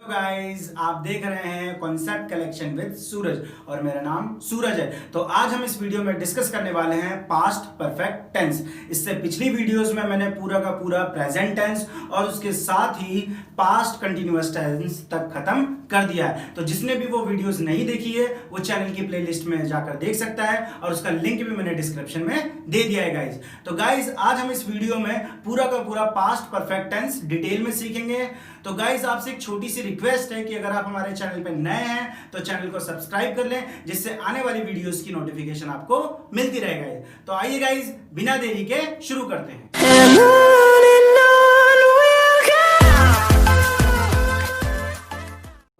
Guys, आप देख रहे हैं कॉन्सेप्ट कलेक्शन विद सूरज और मेरा नाम सूरज है। तो आज हम इस वीडियो में डिस्कस करने वाले हैं पास्ट परफेक्ट टेंस। इससे पिछली वीडियोस में मैंने पूरा का पूरा प्रेजेंट टेंस और उसके साथ ही पास्ट कंटिन्यूअस टेंस तक खत्म कर दिया है। तो जिसने भी वो वीडियोस नहीं देखी है वो चैनल की प्लेलिस्ट में जाकर देख सकता है और उसका लिंक भी मैंने डिस्क्रिप्शन में दे दिया है गाइस। तो गाइस, आज हम इस वीडियो में पूरा का पूरा पास्ट परफेक्ट टेंस डिटेल में सीखेंगे। तो गाइस, आपसे एक छोटी सी रिक्वेस्ट है कि अगर आप हमारे चैनल पे नए हैं तो चैनल को सब्सक्राइब कर लें, जिससे आने वाली वीडियोस की नोटिफिकेशन आपको मिलती रहेगा। तो आइए गाइस, बिना देरी के शुरू करते हैं।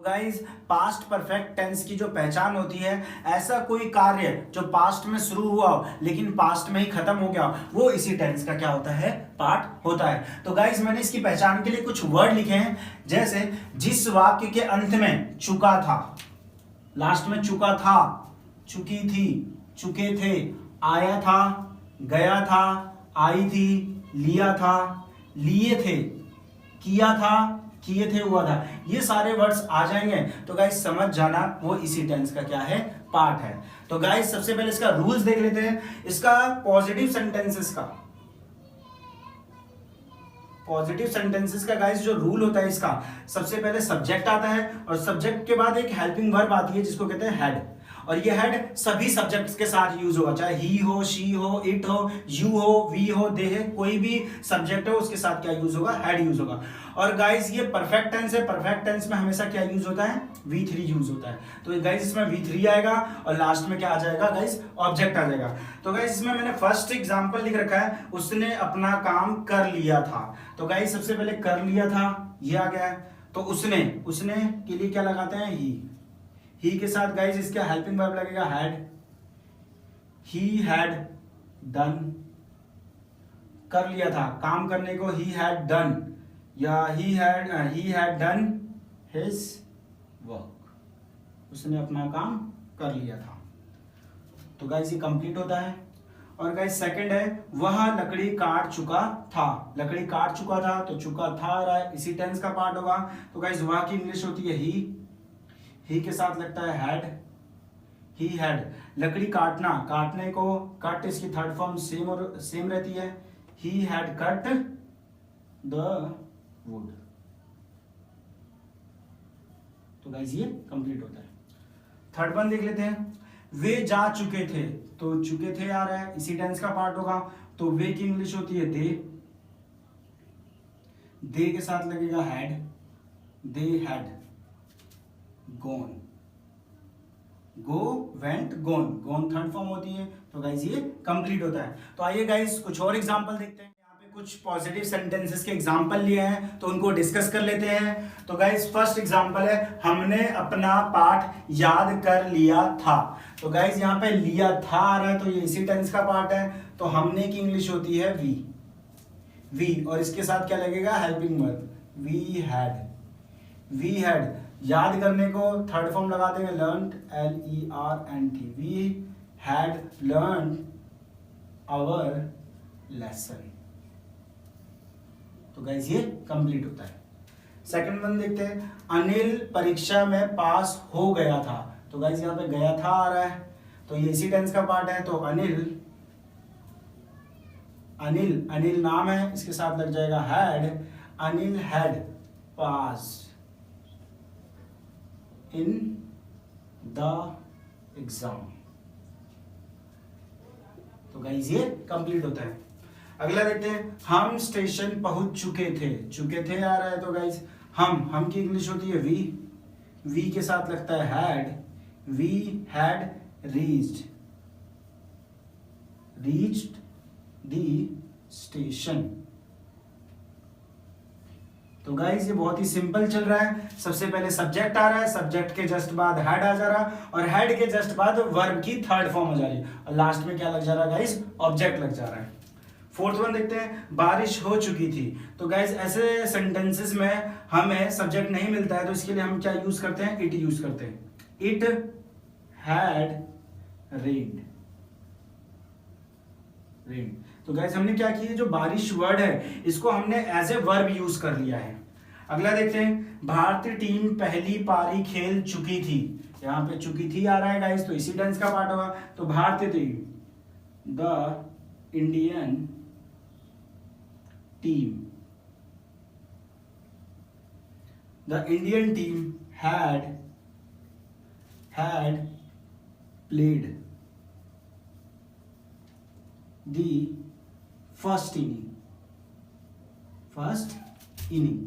गाइस, पास्ट परफेक्ट टेंस की जो पहचान होती है, ऐसा कोई कार्य जो पास्ट में शुरू हुआ हो लेकिन पास्ट में ही खत्म हो गया, वो इसी टेंस का क्या होता है, पार्ट होता है। तो गाइस, मैंने इसकी पहचान के लिए कुछ वर्ड लिखे हैं, जैसे जिस वाक्य के अंत में चुका था, लास्ट में चुका था, चुकी थी, चुके थे, आया था, गया था, आई थी, लिया था, लिए थे, किया था, किए थे, हुआ था, ये सारे वर्ड्स आ जाएंगे तो गाइस समझ जाना वो इसी टेंस का क्या है, पार्ट है। तो गाइस, सबसे पहले इसका रूल्स देख लेते हैं। इसका पॉजिटिव सेंटेंसेस का गाइस जो रूल होता है, इसका सबसे पहले सब्जेक्ट आता है और सब्जेक्ट के बाद एक हेल्पिंग वर्ब आती है जिसको कहते हैं हेड। और ये हेड सभी सब्जेक्ट्स के साथ यूज होगा, चाहे ही हो, शी हो, इट हो, यू हो, वी हो, दे है, कोई भी सब्जेक्ट हो उसके साथ क्या यूज होगा, हेड यूज होगा। और गाइस, ये परफेक्ट टेंस है, परफेक्ट टेंस में हमेशा क्या यूज होता है, V3 यूज होता है। तो गाइस, इसमें V3 आएगा और लास्ट में क्या आ जाएगा गाइस, ऑब्जेक्ट आ जाएगा। तो गाइस, इसमें मैंने फर्स्ट एग्जांपल लिख रखा है, उसने अपना काम कर लिया था। तो गाइस, सबसे पहले कर लिया था ये आ गया है, तो उसने के लिए क्या लगाते हैं, ही के साथ गाइस इसका हेल्पिंग वर्ब लगेगा हैड। ही हैड डन, कर लिया था, काम करने को ही हैड डन, या he had done his work, उसने अपना काम कर लिया था। तो गाइस, ये कंप्लीट होता है। और गाइस, सेकंड है, वह लकड़ी काट चुका था। लकड़ी काट चुका था तो चुका था आ रहा है, इसी टेंस का पार्ट होगा। तो गाइस, वह की इंग्लिश होती है ही के साथ लगता है हैड, ही हैड। लकड़ी काटना, काटने को कट, इसकी थर्ड फॉर्म सेम रहती है, he had cut the wood. तो गाइस, ये कंप्लीट होता है। थर्ड वन देख लेते हैं, वे जा चुके थे, तो चुके थे आ रहा है, इसी टेंस का पार्ट होगा। तो वे की इंग्लिश होती है दे के साथ लगेगा had, they had gone, go went gone, gone third form होती है। तो गाइस, ये कंप्लीट होता है। तो आइए गाइस, कुछ और एग्जांपल देखते हैं। यहाँ पे कुछ पॉजिटिव सेंटेंसेस के एग्जांपल लिए हैं तो उनको डिस्कस कर लेते हैं। तो गाइस, फर्स्ट एग्जांपल है, हमने अपना पाठ याद कर लिया था। तो गाइस, यहाँ पे लिया था आ रहा है तो ये इसी टेंस का पार्ट है। तो हमने की इंग्लिश होती है वी और इसके साथ क्या लगेगा, हेल्पिंग वर्ब, वी हैड। याद करने को थर्ड फॉर्म लगा देंगे learned, LERNT, we had learn our lesson. तो गाइस, ये कंप्लीट होता है। सेकंड वन देखते हैं, अनिल परीक्षा में पास हो गया था। तो गाइस, यहाँ पे गया था आ रहा है तो ये इसी टेंस का पार्ट है। तो अनिल नाम है, इसके साथ लग जाएगा had, Anil had pass in the exam. तो गाइस, ये कंप्लीट होता है। अगला देखते हैं, हम स्टेशन पहुंच चुके थे आ रहा है। तो गाइस, हम की इंग्लिश होती है वी के साथ लगता है had, we had reached the station. तो गाइस, ये बहुत ही सिंपल चल रहा है। सबसे पहले सब्जेक्ट आ रहा है, सब्जेक्ट के जस्ट बाद हेड आ जा रहा और हेड के जस्ट बाद वर्ब की थर्ड फॉर्म हो जा रही है और लास्ट में क्या लग जा रहा है गाइस, ऑब्जेक्ट लग जा रहा है। फोर्थ वन देखते हैं, बारिश हो चुकी थी। तो गाइस, ऐसे सेंटेंसेस में हमें सब्जेक्ट नहीं मिलता है तो इसके लिए हम क्या यूज करते हैं, इट यूज करते हैं। इट हैड रेन्ड। तो गाइस, हमने क्या किया, जो बारिश वर्ड है इसको हमने एज ए वर्ब यूज कर लिया है। अगला देखते हैं, भारतीय टीम पहली पारी खेल चुकी थी। यहाँ पे चुकी थी आ रहा है गाइस, तो इसी टेंस का पार्ट होगा। तो भारतीय team, the Indian team, the Indian team had played the first inning,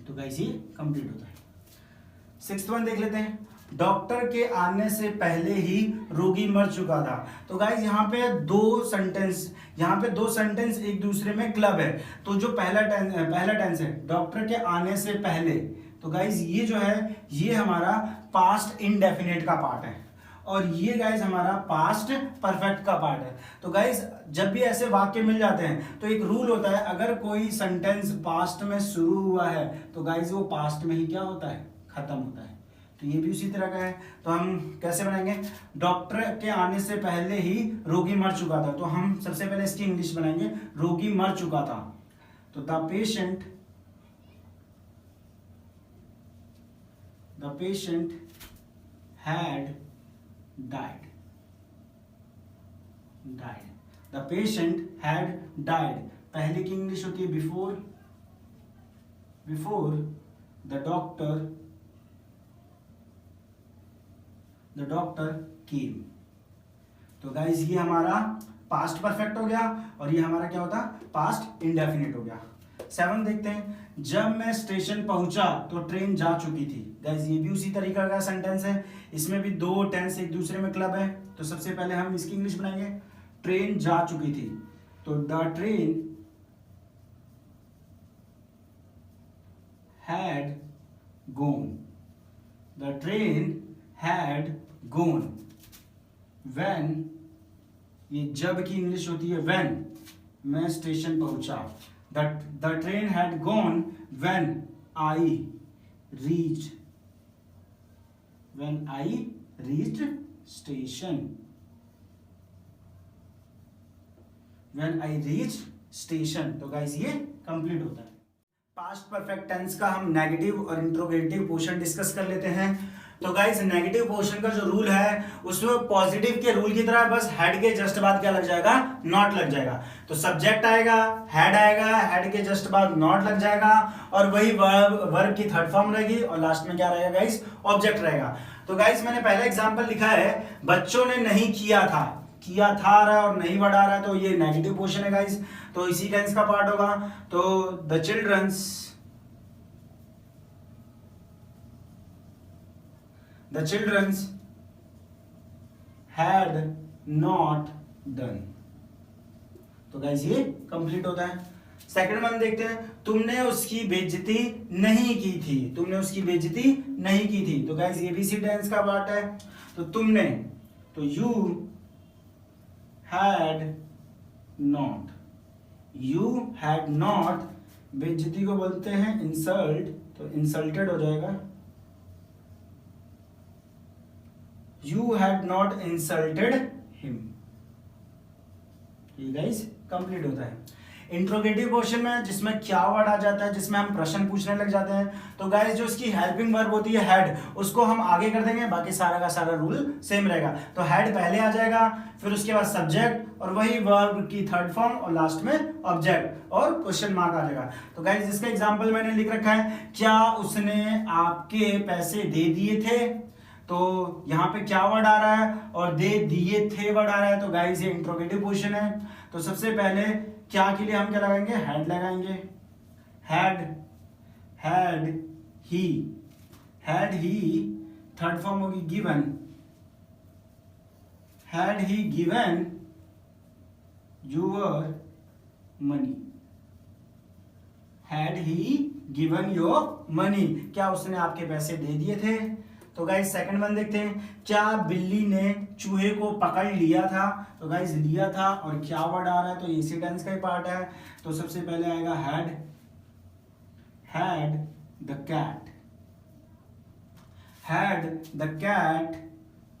तो गाइस ये कंप्लीट होता है। 6th वन देख लेते हैं, डॉक्टर के आने से पहले ही रोगी मर चुका था। तो गाइस यहाँ पे दो सेंटेंस एक दूसरे में क्लब है। तो जो पहला टेंस है डॉक्टर के आने से पहले, तो गाइस ये जो है ये हमारा पास्ट इंडेफिनिट का पार्ट है, और ये गाइस हमारा पास्ट परफेक्ट का पार्ट है। तो गाइस जब भी ऐसे वाक्य मिल जाते हैं तो एक रूल होता है, अगर कोई सेंटेंस पास्ट में शुरू हुआ है तो गाइस वो पास्ट में ही क्या होता है, खत्म होता है। तो ये भी उसी तरह का है। तो हम कैसे बनाएंगे, डॉक्टर के आने से पहले ही रोगी मर चुका था। तो हम सबसे पहले इसकी इंग्लिश बनाएंगे, रोगी मर चुका था। तो the patient had died. The patient had died. पहले की इंग्लिश होती है before the doctor came। तो गाइस ये हमारा पास्ट परफेक्ट हो गया, और ये हमारा क्या होता, पास्ट इंडेफिनिट हो गया। 7 देखते हैं, जब मैं स्टेशन पहुंचा तो ट्रेन जा चुकी थी। गाइस ये भी उसी तरीका का सेंटेंस है, इसमें भी दो टेंस एक दूसरे में क्लब है। तो सबसे पहले हम इसकी इंग्लिश बनाएंगे, ट्रेन जा चुकी थी। तो the train had gone when, ये जब की इंग्लिश होती है व्हेन मैं स्टेशन पहुंचा। The train had gone when I reached station। तो गाइस ये कंप्लीट होता है। पास्ट परफेक्ट टेंस का हम नेगेटिव और इंट्रोगेटिव पोर्शन डिस्कस कर लेते हैं। तो गाइस नेगेटिव पोर्शन का जो रूल है उसमें पॉजिटिव के रूल की तरह बस हेड के जस्ट बाद क्या लग जाएगा, नॉट लग जाएगा। तो सब्जेक्ट आएगा, हेड के जस्ट बाद नॉट लग जाएगा, और वही वर्ब की थर्ड फॉर्म रहेगी, और लास्ट में क्या रहेगा गाइस, ऑब्जेक्ट रहेगा। तो गाइस मैंने पहला एग्जांपल लिखा है, बच्चों ने नहीं किया था, किया था आ रहा है और नहीं बढ़ा रहा है, तो ये नेगेटिव पोर्शन है गाइस, तो इसी टेंस का पार्ट होगा। तो the childrens had not done। तो गाइस ये कंप्लीट होता है। सेकंड वन देखते हैं, तुमने उसकी बेइज्जती नहीं की थी। तो गाइस ये भी इसी टेंस का पार्ट है। तो तुमने, तो यू हैड नॉट, बेइज्जती को बोलते हैं इंसल्ट, तो इंसल्टेड हो जाएगा, You had not insulted him। ये गाइस कंप्लीट होता है। इंट्रोगेटिव क्वेश्चन में जिसमें क्या वर्ड आ जाता है, जिसमें हम प्रश्न पूछने लग जाते हैं, तो गाइस जो इसकी हेल्पिंग वर्ब होती है हैड, उसको हम आगे कर देंगे, बाकी सारा का सारा रूल सेम रहेगा। तो हैड पहले आ जाएगा, फिर उसके बाद सब्जेक्ट और वही वर्ब की थर्ड फॉर्म, और लास्ट में ऑब्जेक्ट और क्वेश्चन मार्क आ जाएगा। तो गाइस इसका एग्जांपल मैंने लिख रखा है, क्या उसने आपके पैसे दे दिए थे। तो यहाँ पे क्या वर्ड आ रहा है और दे दिए थे वर्ड आ रहा है, तो गाइस ये इंट्रोगेटिव क्वेश्चन है। तो सबसे पहले क्या के लिए हम क्या लगाएंगे, हैड लगाएंगे। हैड ही थर्ड फॉर्म होगी given, had he given your money, had he given your money, क्या उसने आपके पैसे दे दिए थे। तो गाइस सेकंड वन देखते हैं, क्या बिल्ली ने चूहे को पकड़ लिया था। तो गाइस लिया था और क्या वर्ड आ रहा है, तो इसी टेंस का ही पार्ट है। तो सबसे पहले आएगा had the cat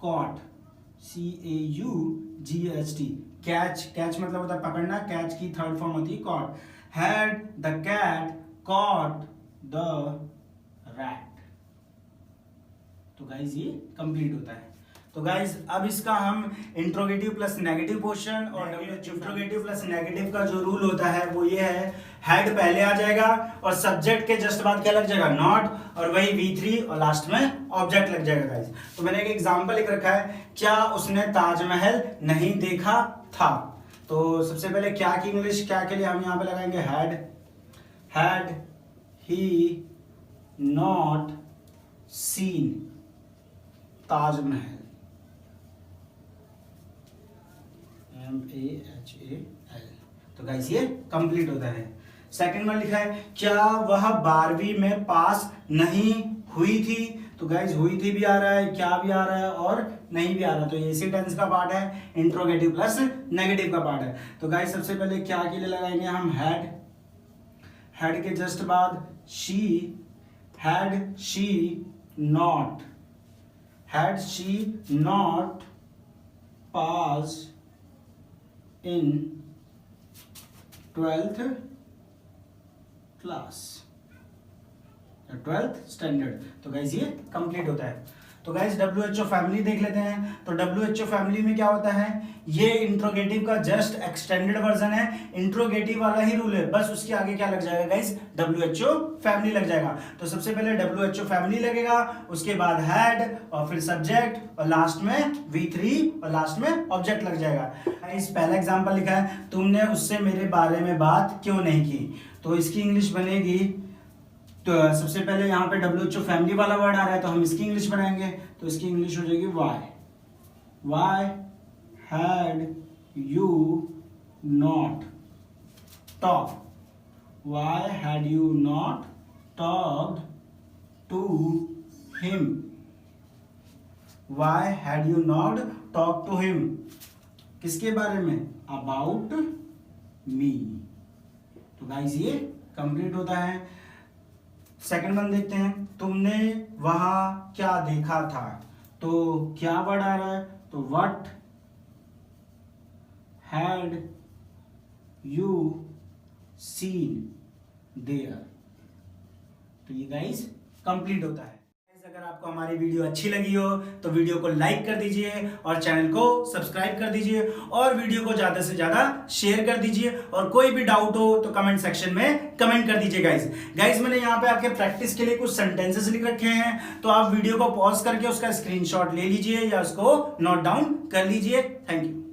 caught, CAUGHT, catch, catch मतलब होता है पकड़ना, कैच की थर्ड फॉर्म होती है caught. Had the cat caught the rat. तो गाइज ये कंप्लीट होता है। तो गाइज अब इसका हम इंट्रोगेटिव प्लस नेगेटिव पोर्शन और इंट्रोगेटिव प्लस नेगेटिव का जो रूल होता है वो ये है, हेड पहले आ जाएगा और सब्जेक्ट के जस्ट बाद क्या लग जाएगा, नॉट, और वही V3 और लास्ट में ऑब्जेक्ट लग जाएगा गाइज। तो मैंने एक एग्जांपल लिख रखा है, क्या उसने ताजमहल नहीं देखा था। तो सबसे पहले क्या की इंग्लिश, क्या के लिए हम यहाँ पे लगाएंगे had he not seen Taj Mahal, MAHAL। तो गाइस ये कंप्लीट होता है। सेकंड में लिखा है, क्या वह 12वीं में पास नहीं हुई थी। तो गाइस हुई थी भी आ रहा है, क्या भी आ रहा है और नहीं भी आ रहा है। तो ये इसी टेंस का पार्ट है, इंट्रोगेटिव प्लस नेगेटिव का पार्ट है। तो गाइस सबसे पहले क्या के लिए लगाएंगे हम हैड के जस्ट बाद had she not pass in 12th class, 12th standard. तो गाइज ये कंप्लीट होता है। तो गाइज WHO फैमिली देख लेते हैं। तो WHO फैमिली में क्या होता है, ये इंट्रोगेटिव का जस्ट एक्सटेंडेड वर्जन है, इंट्रोगेटिव वाला ही रूल है, बस उसके आगे क्या लग जाएगा गाइज, WHO फैमिली लग जाएगा। तो सबसे पहले WHO फैमिली लगेगा, उसके बाद हैड और फिर सब्जेक्ट और लास्ट में V3 और लास्ट में ऑब्जेक्ट लग जाएगा। गाइज पहला एग्जांपल लिखा है, तुमने उससे मेरे बारे में बात क्यों नहीं की। तो इसकी इंग्लिश बनेगी, तो सबसे पहले यहाँ पे WHO फैमिली वाला वर्ड आ रहा है तो हम इसकी इंग्लिश बनाएंगे। तो इसकी इंग्लिश हो जाएगी why had you not talk, why had you not talked to him, why had you not talk to him. किसके बारे में, अबाउट मी। तो गाइस ये कंप्लीट होता है। सेकंड वन देखते हैं, तुमने वहां क्या देखा था। तो क्या वर्ड आ रहा है, तो what had you seen there. तो ये गाइस कंप्लीट होता है। अगर आपको हमारी वीडियो अच्छी लगी हो तो वीडियो को लाइक कर दीजिए और चैनल को सब्सक्राइब कर दीजिए और वीडियो को ज्यादा से ज्यादा शेयर कर दीजिए। और कोई भी डाउट हो तो कमेंट सेक्शन में कमेंट कर दीजिए गाइस। मैंने यहाँ पे आपके प्रैक्टिस के लिए कुछ सेंटेंसेस लिख रखे हैं, तो आप वीडियो को पॉज करके उसका स्क्रीनशॉट ले लीजिए या उसको नोट डाउन कर लीजिए। Thank you.